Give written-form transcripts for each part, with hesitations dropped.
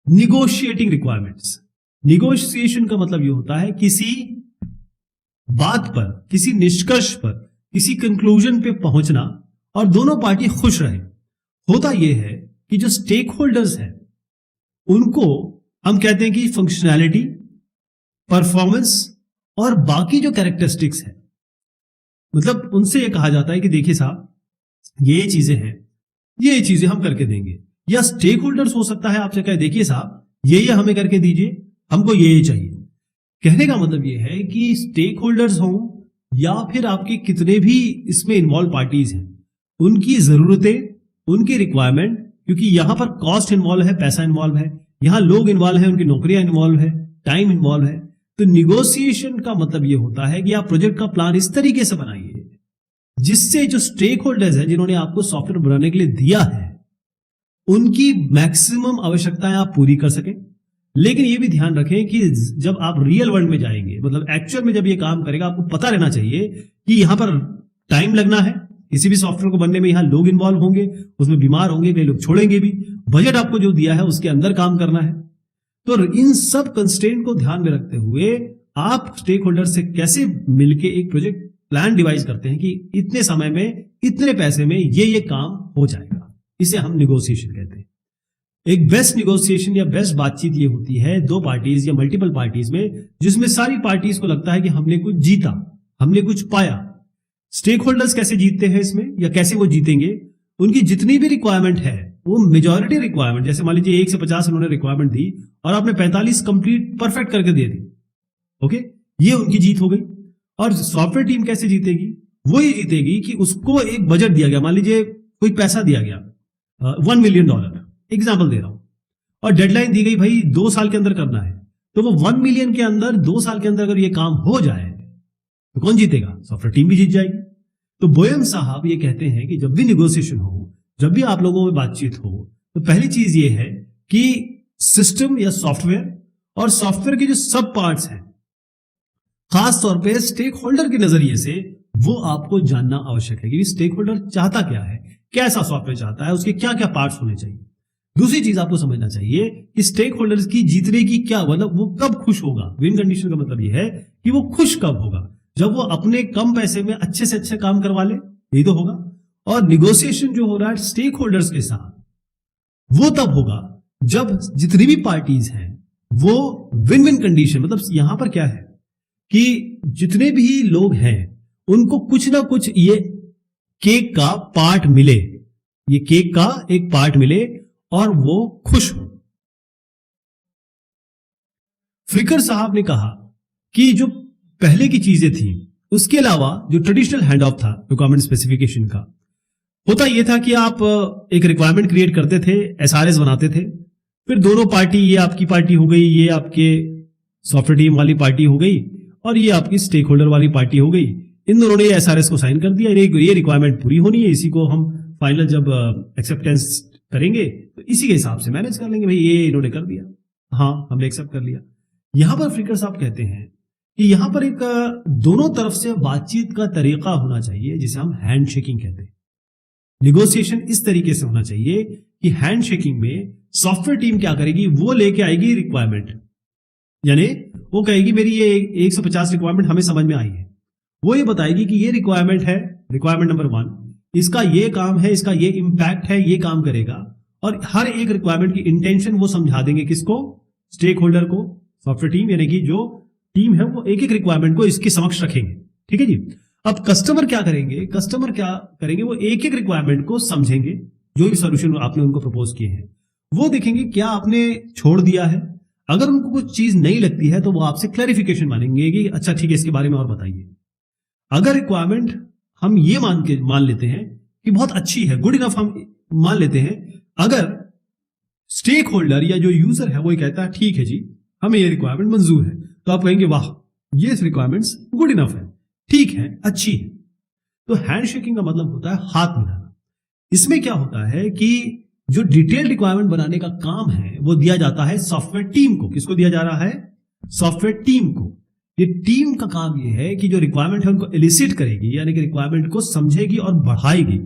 Negotiating requirements. Negotiation का मतलब ये होता है किसी बात पर, किसी निष्कर्ष पर, किसी कंक्लूजन पे पहुंचना और दोनों पार्टी खुश रहे। होता यह है कि जो स्टेक होल्डर्स हैं उनको हम कहते हैं कि फंक्शनैलिटी, परफॉर्मेंस और बाकी जो कैरेक्टरिस्टिक्स है, मतलब उनसे ये कहा जाता है कि देखिए साहब ये चीजें हैं, ये चीजें हम करके देंगे। या स्टेक होल्डर्स हो सकता है आपसे कहे देखिए साहब ये हमें करके दीजिए, हमको ये चाहिए। कहने का मतलब ये है कि स्टेक होल्डर्स हों या फिर आपके कितने भी इसमें इन्वॉल्व पार्टीज हैं, उनकी जरूरतें, उनकी रिक्वायरमेंट, क्योंकि यहां पर कॉस्ट इन्वॉल्व है, पैसा इन्वॉल्व है, यहां लोग इन्वॉल्व है, उनकी नौकरियां इन्वॉल्व है, टाइम इन्वॉल्व है। तो निगोशिएशन का मतलब यह होता है कि आप प्रोजेक्ट का प्लान इस तरीके से बनाइए जिससे जो स्टेक होल्डर्स हैं जिन्होंने आपको सॉफ्टवेयर बनाने के लिए दिया है उनकी मैक्सिमम आवश्यकताएं आप पूरी कर सकें। लेकिन यह भी ध्यान रखें कि जब आप रियल वर्ल्ड में जाएंगे, मतलब एक्चुअल में जब ये काम करेगा, आपको पता रहना चाहिए कि यहां पर टाइम लगना है, किसी भी सॉफ्टवेयर को बनने में यहां लोग इन्वॉल्व होंगे, उसमें बीमार होंगे, कई लोग छोड़ेंगे भी, बजट आपको जो दिया है उसके अंदर काम करना है। तो इन सब कंस्ट्रेंट को ध्यान में रखते हुए आप स्टेक होल्डर से कैसे मिलके एक प्रोजेक्ट प्लान डिवाइस करते हैं कि इतने समय में, इतने पैसे में ये काम हो जाएगा। इसे हम निगोशिएशन कहते हैं। एक बेस्ट निगोशिएशन या बेस्ट बातचीत ये होती है दो पार्टीज या मल्टीपल पार्टीज में, जिसमें सारी पार्टीज को लगता है कि हमने कुछ जीता, हमने कुछ पाया। स्टेक होल्डर्स कैसे जीतते हैं इसमें या कैसे वो जीतेंगे? उनकी जितनी भी रिक्वायरमेंट है वो मेजॉरिटी रिक्वायरमेंट, जैसे मान लीजिए 1 से 50 उन्होंने रिक्वायरमेंट दी और आपने 45 कंप्लीट परफेक्ट करके दे दी, ओके, ये उनकी जीत हो गई। और सॉफ्टवेयर टीम कैसे जीतेगी? वो ये जीतेगी कि उसको एक बजट दिया गया, मान लीजिए कोई पैसा दिया गया $1 मिलियन, एग्जाम्पल दे रहा हूं, और डेडलाइन दी गई भाई 2 साल के अंदर करना है। तो वो 1 मिलियन के अंदर 2 साल के अंदर अगर ये काम हो जाए तो कौन जीतेगा? सॉफ्टवेयर टीम भी जीत जाएगी। तो बोयम साहब ये कहते हैं कि जब भी निगोशिएशन हो, जब भी आप लोगों में बातचीत हो, तो पहली चीज ये है कि सिस्टम या सॉफ्टवेयर और सॉफ्टवेयर के जो सब पार्ट्स हैं, खास तौर पे स्टेक होल्डर के नजरिए से वो आपको जानना आवश्यक है कि स्टेक होल्डर चाहता क्या है, कैसा सॉफ्टवेयर चाहता है, उसके क्या क्या पार्ट्स होने चाहिए। दूसरी चीज आपको समझना चाहिए कि स्टेक होल्डर्स की जीतने की क्या, मतलब वो कब खुश होगा। विन कंडीशन का मतलब ये है कि वो खुश कब होगा, जब वो अपने कम पैसे में अच्छे से अच्छे काम करवा ले, यही तो होगा। और निगोशिएशन जो हो रहा है स्टेक होल्डर्स के साथ, वो तब होगा जब जितनी भी पार्टीज हैं वो विन विन कंडीशन, मतलब यहां पर क्या है कि जितने भी लोग हैं उनको कुछ ना कुछ ये केक का पार्ट मिले, ये केक का एक पार्ट मिले और वो खुश हो। फ्लिकर साहब ने कहा कि जो पहले की चीजें थी उसके अलावा जो ट्रेडिशनल हैंड ऑफ था रिक्वायरमेंट स्पेसिफिकेशन का, होता यह था कि आप एक रिक्वायरमेंट क्रिएट करते थे, एसआरएस बनाते थे, फिर दोनों पार्टी, ये आपकी पार्टी हो गई, ये आपके सॉफ्टवेयर टीम वाली पार्टी हो गई और ये आपकी स्टेक होल्डर वाली पार्टी हो गई। इन दोनों ने एसआरएस को साइन कर दिया, ये रिक्वायरमेंट पूरी होनी है, इसी को हम फाइनल जब एक्सेप्टेंस करेंगे तो इसी के हिसाब से मैनेज कर लेंगे। भाई ये इन्होंने कर दिया, हाँ हमने एक्सेप्ट कर लिया। यहां पर फ्लिकर साहब कहते हैं कि यहां पर एक दोनों तरफ से बातचीत का तरीका होना चाहिए जिसे हम हैंड शेकिंग कहते हैं। निगोशिएशन इस तरीके से होना चाहिए कि हैंड शेकिंग में सॉफ्टवेयर टीम क्या करेगी, वो लेके आएगी रिक्वायरमेंट, यानी वो कहेगी मेरी ये 150 रिक्वायरमेंट हमें समझ में आई है, वो ये बताएगी कि ये रिक्वायरमेंट है, रिक्वायरमेंट नंबर 1, इसका ये काम है, इसका ये इंपैक्ट है, ये काम करेगा। और हर एक रिक्वायरमेंट की इंटेंशन वो समझा देंगे किसको? स्टेक होल्डर को, सॉफ्टवेयर टीम, यानी कि जो टीम है वो एक एक रिक्वायरमेंट को इसके समक्ष रखेंगे। ठीक है जी। अब कस्टमर क्या करेंगे? कस्टमर क्या करेंगे, वो एक एक रिक्वायरमेंट को समझेंगे, जो भी सोल्यूशन आपने उनको प्रपोज किए हैं वो देखेंगे क्या आपने छोड़ दिया है। अगर उनको कुछ चीज नहीं लगती है तो वो आपसे क्लैरिफिकेशन मांगेंगे कि अच्छा ठीक है इसके बारे में और बताइए। अगर रिक्वायरमेंट हम ये मान लेते हैं कि बहुत अच्छी है, गुड इनफ हम मान लेते हैं, अगर स्टेक होल्डर या जो यूजर है वो ये कहता है ठीक है जी हमें ये रिक्वायरमेंट मंजूर है, तो आप कहेंगे वाह ये रिक्वायरमेंट्स गुड इनफ है, ठीक है, अच्छी है। तो हैंड शेकिंग का मतलब होता है हाथ मिलाना। इसमें क्या होता है कि जो डिटेल रिक्वायरमेंट बनाने का काम है वो दिया जाता है सॉफ्टवेयर टीम को। किसको दिया जा रहा है? सॉफ्टवेयर टीम को। ये टीम का काम ये है कि जो रिक्वायरमेंट है उनको एलिसिट करेगी, यानी कि रिक्वायरमेंट को समझेगी और बढ़ाएगी।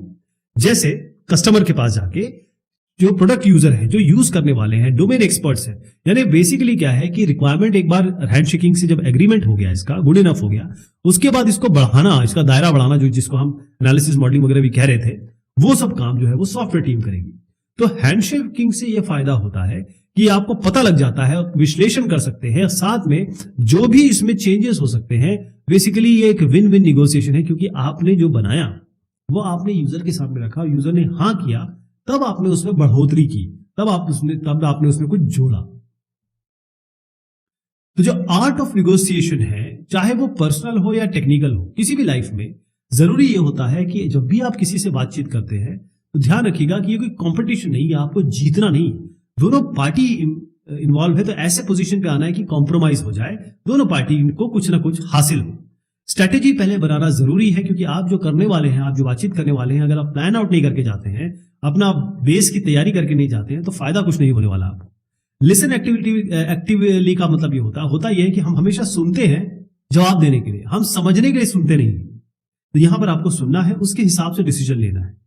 जैसे कस्टमर के पास जाके जो प्रोडक्ट यूजर है, जो यूज करने वाले हैं, डोमेन एक्सपर्ट्स हैं, यानी बेसिकली क्या है कि रिक्वायरमेंट एक बार हैंडशेकिंग से जब एग्रीमेंट हो गया, इसका गुड इनफ हो गया, उसके बाद इसको बढ़ाना, इसका दायरा बढ़ाना, जो जिसको हम एनालिसिस मॉडलिंग वगैरह भी कह रहे थे, वो सब काम जो है वो सॉफ्टवेयर टीम करेगी। तो हैंडशेकिंग से ये फायदा होता है कि आपको पता लग जाता है, विश्लेषण कर सकते हैं, साथ में जो भी इसमें चेंजेस हो सकते हैं, बेसिकली ये एक विन विन निगोसिएशन है, क्योंकि आपने जो बनाया वो आपने यूजर के सामने रखा, यूजर ने हाँ किया, तब आपने उसमें बढ़ोतरी की, तब आपने उसमें कुछ जोड़ा। तो जो आर्ट ऑफ निगोसिएशन है, चाहे वो पर्सनल हो या टेक्निकल हो, किसी भी लाइफ में जरूरी ये होता है कि जब भी आप किसी से बातचीत करते हैं तो ध्यान रखिएगा कि ये कोई कंपटीशन नहीं है, आपको जीतना नहीं, दोनों पार्टी इन्वॉल्व है, तो ऐसे पोजीशन पे आना है कि कॉम्प्रोमाइज हो जाए, दोनों पार्टी को कुछ ना कुछ हासिल हो। स्ट्रेटेजी पहले बनाना जरूरी है, क्योंकि आप जो करने वाले हैं, आप जो बातचीत करने वाले हैं, अगर आप प्लान आउट नहीं करके जाते हैं, अपना बेस की तैयारी करके नहीं जाते हैं, तो फायदा कुछ नहीं होने वाला आपको। लिसन एक्टिवली का मतलब ये होता यह है कि हम हमेशा सुनते हैं जवाब देने के लिए, हम समझने के लिए सुनते नहीं। तो यहां पर आपको सुनना है, उसके हिसाब से डिसीजन लेना है।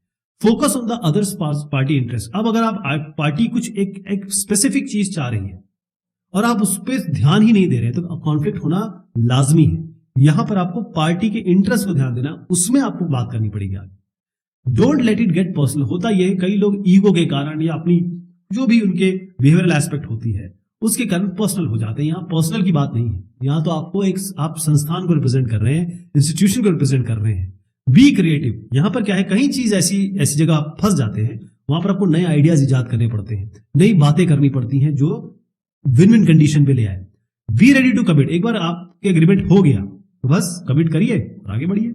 Focus on the others party interest. अब अगर आप पार्टी कुछ एक स्पेसिफिक चीज चाह रही है और आप उस पर ध्यान ही नहीं दे रहे, तो कॉन्फ्लिक्ट होना लाजमी है। यहां पर आपको पार्टी के इंटरेस्ट को ध्यान देना, उसमें आपको बात करनी पड़ेगी आगे। Don't let it get personal. होता यह है कई लोग ईगो के कारण या अपनी जो भी उनके बिहेवियरल एस्पेक्ट होती है उसके कारण पर्सनल हो जाते हैं। यहाँ पर्सनल की बात नहीं है, यहाँ तो आपको आप संस्थान को रिप्रेजेंट कर रहे हैं, इंस्टीट्यूशन को रिप्रेजेंट कर रहे हैं। Be creative. यहां पर क्या है, कहीं चीज ऐसी जगह आप फंस जाते हैं, वहां पर आपको नए आइडियाज इजाद करने पड़ते हैं, नई बातें करनी पड़ती हैं जो विन विन कंडीशन पे ले आए। Be ready to commit. एक बार आपके एग्रीमेंट हो गया तो बस कमिट करिए और आगे बढ़िए।